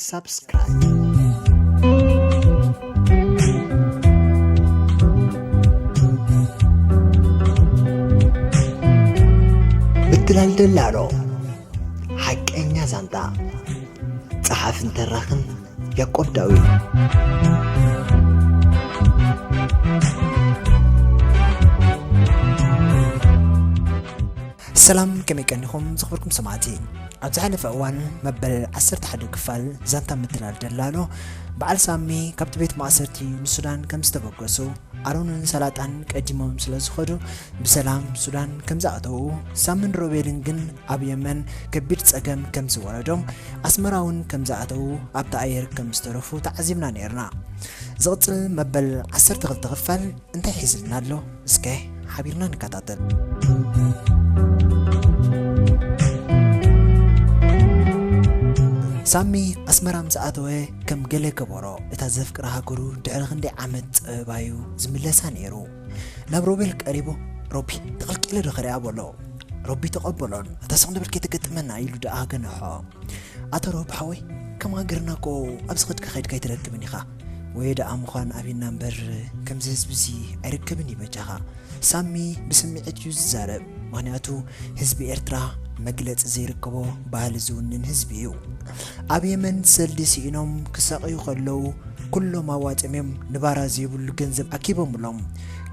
subscribe. بدلال دلالو حقኛ ዛንታ ጸሐፍን ተራኽን ያዕቆብ ዳዊት ሰላም ከመይቀንኹም ዝኽብርኩም ሰማዕቲ ኣብ ዝሓለፈ እዋን መበል 11 ክፋል ዛንታ ምድላል ደላሎ በዓል ሳሚ ካብቲ ቤት ማእሰርቲ ንሱዳን ከም ዝተበገሱ ኣሮንን ሰላጣን ቀዲሞም ስለ ዝኸዱ ብሰላም ሱዳን ከም ዝኣተዉ ሳምን ሮቤልን ግን ኣብ የመን ከቢድ ፀገም ከም ዝወረዶም ኣስመራውን ከም ዝኣተዉ ኣብቲ ኣየር ከም ዝተረፉ ተዓዚብና ነርና ዝቕፅል መበል 12 ክፋል እንታይ ሒዝልና ኣሎ እስከ ሓቢርና ንከታተል ሳሚ ኣስመራም ዝኣተወ ከም ገለ ገበሮ እታ ዘፍቅራ ሃገሩ ድሕሪ ክንደይ ዓመት ፀበባዩ ዝምለሳ ነይሩ ናብ ሮቤል ቀሪቡ ሮቢ ተቐልቂለ ዶ ክሪኣ በሎ ሮቢ ተቐበሎን እታ ሰቕንብል ከይተገጥመና ኢሉ ደኣ ገንሖ ኣቶ ሮቢ ሓወይ ከም ሃገርና ኮ ኣብዚ ኽድካ ኸይድካ ይትረክብን ኢኻ ወይ ደኣ ምዃን ኣብና እምበር ከምዚ ህዝቢ እዚ ኣይርከብን ይበጃኻ ሳሚ ብስምዒት እዩ ዝዛረብ ምክንያቱ ህዝቢ ኤርትራ መግለፂ ዘይርከቦ ባህሊ ዝውንን ህዝቢ እዩ ኣብ የመን ሰልዲ ሲኢኖም ክሳቐዩ ከለዉ ኩሎም ኣዋፅምዮም ንባራ ዘይብሉ ገንዘብ ኣኪቦምሎም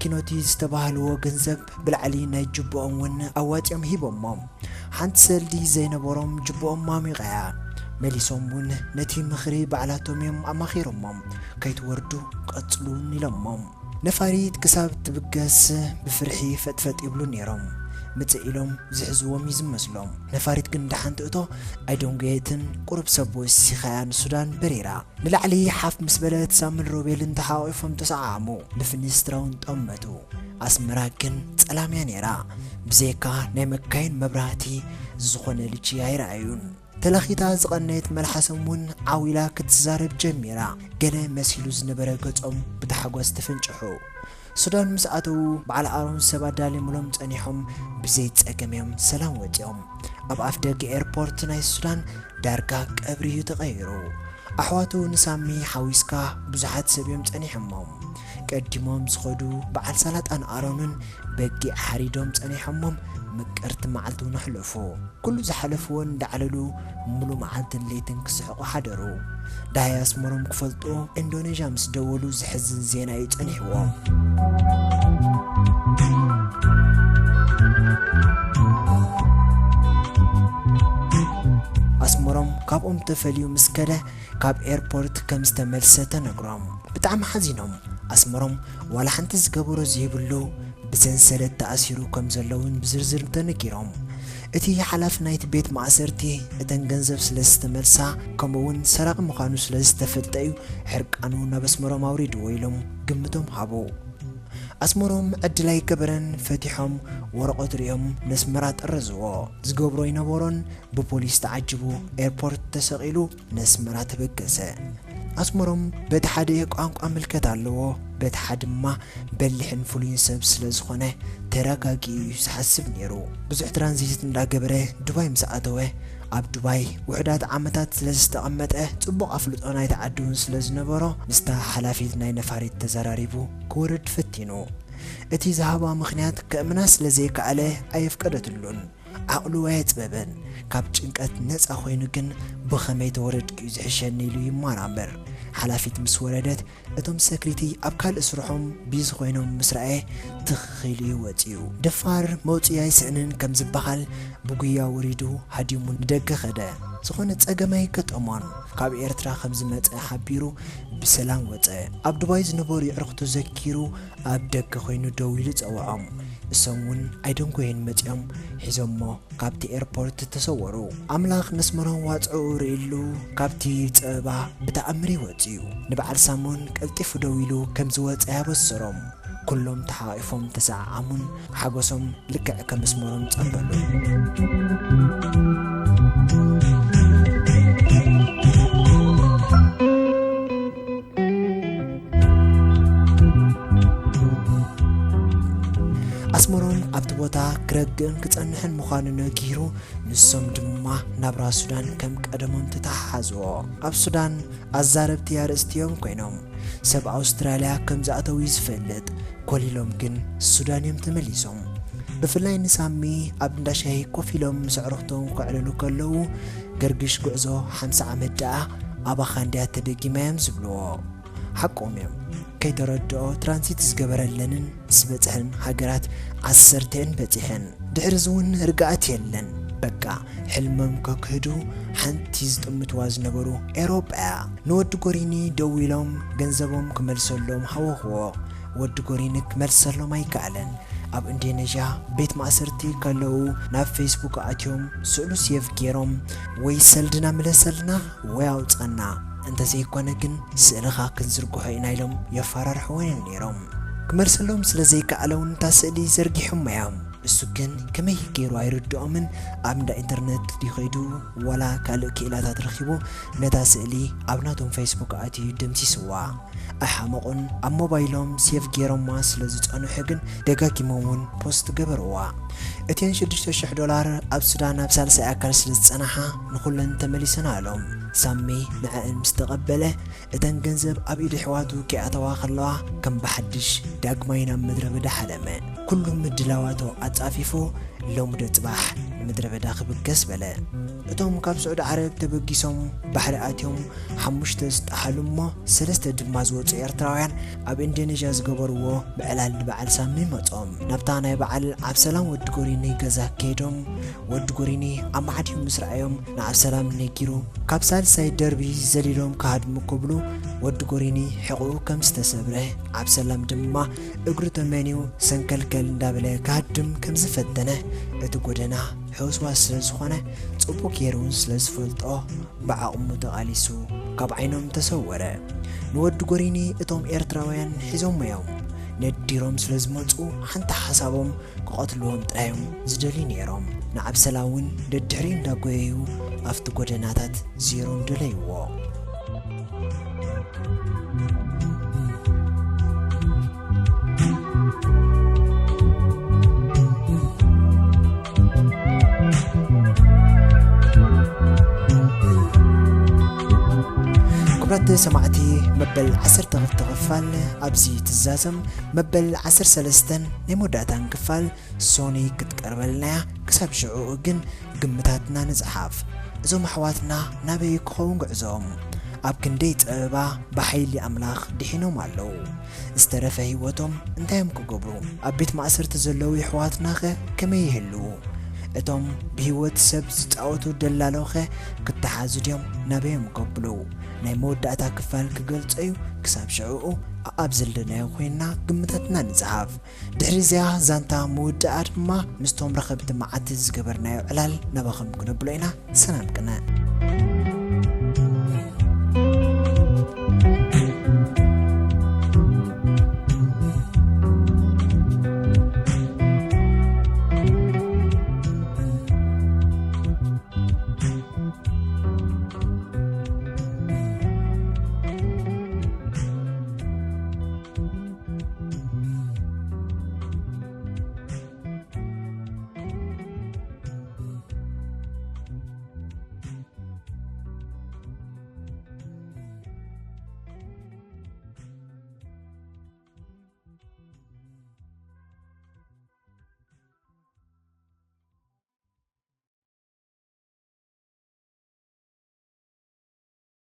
ኪኖቲ ዝተባህልዎ ገንዘብ ብላዕሊ ናይ ጅቦኦም እውን ኣዋፅዮም ሂቦሞም ሓንቲ ሰልዲ ዘይነበሮም ጅቦኦም ማሚቐያ መሊሶም እውን ነቲ ምኽሪ ባዕላቶም እዮም ኣማኺሮሞም ከይትወርዱ ቀፅሉን ኢሎሞም ነፋሪት ክሳብ ትብገስ ብፍርሒ ፈጥፈጥ ይብሉ ነይሮም ምፅእ ኢሎም ዝሕዝዎም እዩ ዝመስሎም ነፋሪት ግን እንዳሓንቲ እቶ ኣይዶንጌትን ቁርብ ሰብ ወሲኻያ ንሱዳን በሪራ ንላዕሊ ሓፍ ምስ በለት ሳምን ሮቤልን ተሓቂፎም ተሰዓዓሙ ንፍኒስትራውን ጠመቱ ኣስመራ ግን ፀላምያ ነይራ ብዘይካ ናይ መካይን መብራህቲ ዝኾነ ልጂ ኣይረኣዩን ተለኺታ ዝቐነየት መልሓሶም እውን ዓዊላ ክትዛረብ ጀሚራ ገለ መሲሉ ዝነበረ ገጾም ብተሓጓስ ተፈንጭሑ ሱዳን ምስ ኣተዉ በዓል ኣሮን ሰብ ኣዳልየምሎም ፀኒሖም ብዘይ ፀገም ሰላም ወፂኦም ኣብ ኣፍ ደገ ኤርፖርት ናይ ሱዳን ዳርጋ ቀብሪ እዩ ተቐይሩ ኣሕዋቱ ንሳሚ ሓዊስካ ብዙሓት ሰብ እዮም ፀኒሖሞም ቀዲሞም ዝኸዱ በዓል ሰላጣን ኣሮንን በጊዕ ሓሪዶም ፀኒሖሞም ምቅርቲ መዓልቱ ነሕለፉ ኩሉ ዝሓለፍዎ እንዳዕለሉ ሙሉእ መዓልትን ለይትን ክስሕቁ ሓደሩ ዳያስመሮም ክፈልጡ ኢንዶኔዥያ ምስ ደወሉ ዝሕዝን ዜና እዩ ፀኒሕዎም ኣስመሮም ካብኦም ተፈልዩ ምስ ከደ ካብ ኤርፖርት ከም ዝተመልሰ ተነግሮም ብጣዕሚ ሓዚኖም ኣስመሮም ዋላ ሓንቲ ዝገበሮ ዘይብሉ ብሰንሰለት ተኣሲሩ ከም ዘለውን ብዝርዝር ተነጊሮም እቲ ሓላፍ ናይቲ ቤት ማእሰርቲ እተን ገንዘብ ስለ ዝተመልሳ ከምኡውን ሰራቂ ምዃኑ ስለ ዝተፈልጠ እዩ ሕርቃኑ ናብ ኣስመሮም ኣውሪድዎ ኢሎም ግምቶም ሃቡ ኣስመሮም ዕድላይ ገበረን ፈቲሖም ወረቐት ሪኦም ነስመራ ጠረዝዎ ዝገብሮ ይነበሮን ብፖሊስ ተዓጅቡ ኤርፖርት ተሰቒሉ ነስመራ ተበገሰ ኣስመሮም በቲ ሓደ ቋንቋ ምልከት ኣለዎ በቲ ሓደ ድማ በሊሕን ፍሉይን ሰብ ስለ ዝኾነ ተረጋጊኡ ዝሓስብ ነይሩ ብዙሕ ትራንዚት እንዳገበረ ዱባይ ምስ ኣተወ ኣብ ዱባይ ውሕዳት ዓመታት ስለ ዝተቐመጠ ጽቡቕ ኣፍልጦ ናይ ተዓድውን ስለ ዝነበሮ ምስታ ሓላፊት ናይ ነፋሪት ተዘራሪቡ ክወርድ ፈቲኑ እቲ ዝሃባ ምኽንያት ከእምና ስለ ዘይከኣለ ኣየፍቀደትሉን ዓቕሉ ኣየፅበበን ካብ ጭንቀት ነፃ ኮይኑ ግን ብኸመይ ተወረድኪ እዩ ዝሕሸኒ ኢሉ ይመራመር ሓላፊት ምስ ወረደት እቶም ሰክሪቲ ኣብ ካልእ ስርሖም ቢዚ ኮይኖም ምስ ረአየ ትኽኺሉ ወፂኡ ደፋር መውፅያ ይስእንን ከም ዝበሃል ብጉያ ወሪዱ ሃዲሙ ንደገ ኸደ ዝኾነ ፀገማይ ገጠሞን ካብ ኤርትራ ከም ዝመፀ ሓቢሩ ብሰላም ወፀ ኣብ ዱባይ ዝነበሩ ይዕርኽቶ ዘኪሩ ኣብ ደገ ኮይኑ ደው ኢሉ ፀውዖም እሶም እውን ኣይደንጎይን መፅኦም ሒዞሞ ካብቲ ኤርፖርት ተሰወሩ ኣምላኽ ነስመሮም ዋፅዑ ርኢሉ ካብቲ ፀበባ ብተኣምሪ ወፅዩ ንበዓል ሳሙን ቀልጢፉ ደው ኢሉ ከም ዝወፀ ያበሰሮም ኩሎም ተሓቂፎም ተሰዓዓሙን ሓጎሶም ልክዕ ከም መስመሮም ፀንበሉ ኣስመሮም ኣብቲ ቦታ كرجن كتصنحن مخانو نجيرو نسوم دما نبرا السودان كم قدمون تتحازو اب السودان ازاربتي ارستيوم كوينوم سب أستراليا كم زاتو يزفلت كلهم جن السودان يمتمليسهم بفلاي نسامي أبدا شيء كوفيلهم سعرتهم كعللو كلو قرقش قعزو 5 عمد دا أبا خانديات تدقي ما يمزبلو حقهم يوم كي تردو ترانسيت زقبر اللنن سبتهن حقرات 10 بتهن دعرزون رقعت يلن بقى حلمم كوكهدو حنتي زتمتواز نبرو إيروبا نود قريني دويلهم جنزبهم كملسلهم هوهو ود قرينك مرسلهم أيكالن أب إندونيسيا بيت مأسرتي كلو نا فيسبوك أتيوم سؤلو سيف كيروم ويسلدنا ملسلنا وياوتنا انت زي كونكن سئلخا كنزرقوها إنايلهم يفرر حوين نيروم كمرسلهم سلزي كألون تاسئلي زرقيحهم ميام السكن كما يكيرو يردو أمن أبدا إنترنت ديخيدو ولا كالو كيلا ترخيبو نتا سئلي أبناتهم فيسبوك أتيو دمسي سوا أحمقون أم موبايلهم سيف جيروم ما سلزت أنو حقن دقاكي مومون بوست قبروا اتين $6,000 أب سودان أب سالسة أكال سلزت أناها نخلن تمليسنا لهم سامي معن مستقبله اتن جنزب أب إيدي حواتو كي أتواخر الله كم بحدش داق ماينا مدرب دا حلمه كلهم مدلاواتو أتعفيفو لو مدت باح مدرب دا خبقس بلا اتهم كاب سعود عرب تبقيسهم بحرقاتهم حموشتست أحلوما سلسة دمازوت إيرتراويان أب إندونيسيا زقبروو بعلال بعل سامي مطعم نبتانا بعل عبسلام ودقوريني غزا كيدوم ودقوريني أم عديهم مسرعيهم نعبسلام نيكيرو كابسال سايد دربي زليلهم كهاد مقبلو ودقوريني حقوق كم ستسبره عبسلام دما اقرو تمانيو سنكالكال دابله كهادم كم زفتنه اتقودنا حوس واسلزخونه صبو كيرون سلزفلطو بعقمو تقاليسو كاب عينهم تسوره نود قريني اتهم إيرتراويان حزوم يوم نديروم سلزموتو حنت حسابهم قاتلوهم ترايهم زدلين يروم نعب سلاون ددحرين داقويو أفتو قدناتات زيرون دليوو كبرت سمعتي مبل 10 تغفال أبزي تزازم مبل 10 سلستن نموداتان كفال سوني كتقربلنا كساب شعوق جن قمتاتنا نزحاف زو محواتنا نبي كخون قعزوم أب كنديت أبا بحيلي أملاخ دحينو مالو استرفه هيوتهم انتهم كقبرو أبيت مأسر تزلوي حواتنا كما يهلو اتم بهوت سب زتعوتو دلالوخه كتحازديهم نبيهم قبلو ناي مودعتا كفال كقلت ايو كساب شعوقو أبزلنا يوخينا قمتتنا نزعاف دحريزيا زانتا مودعات ما مستهم رخبت معاتز قبرنا يعلال نباخم كنبلوينا سلام كنا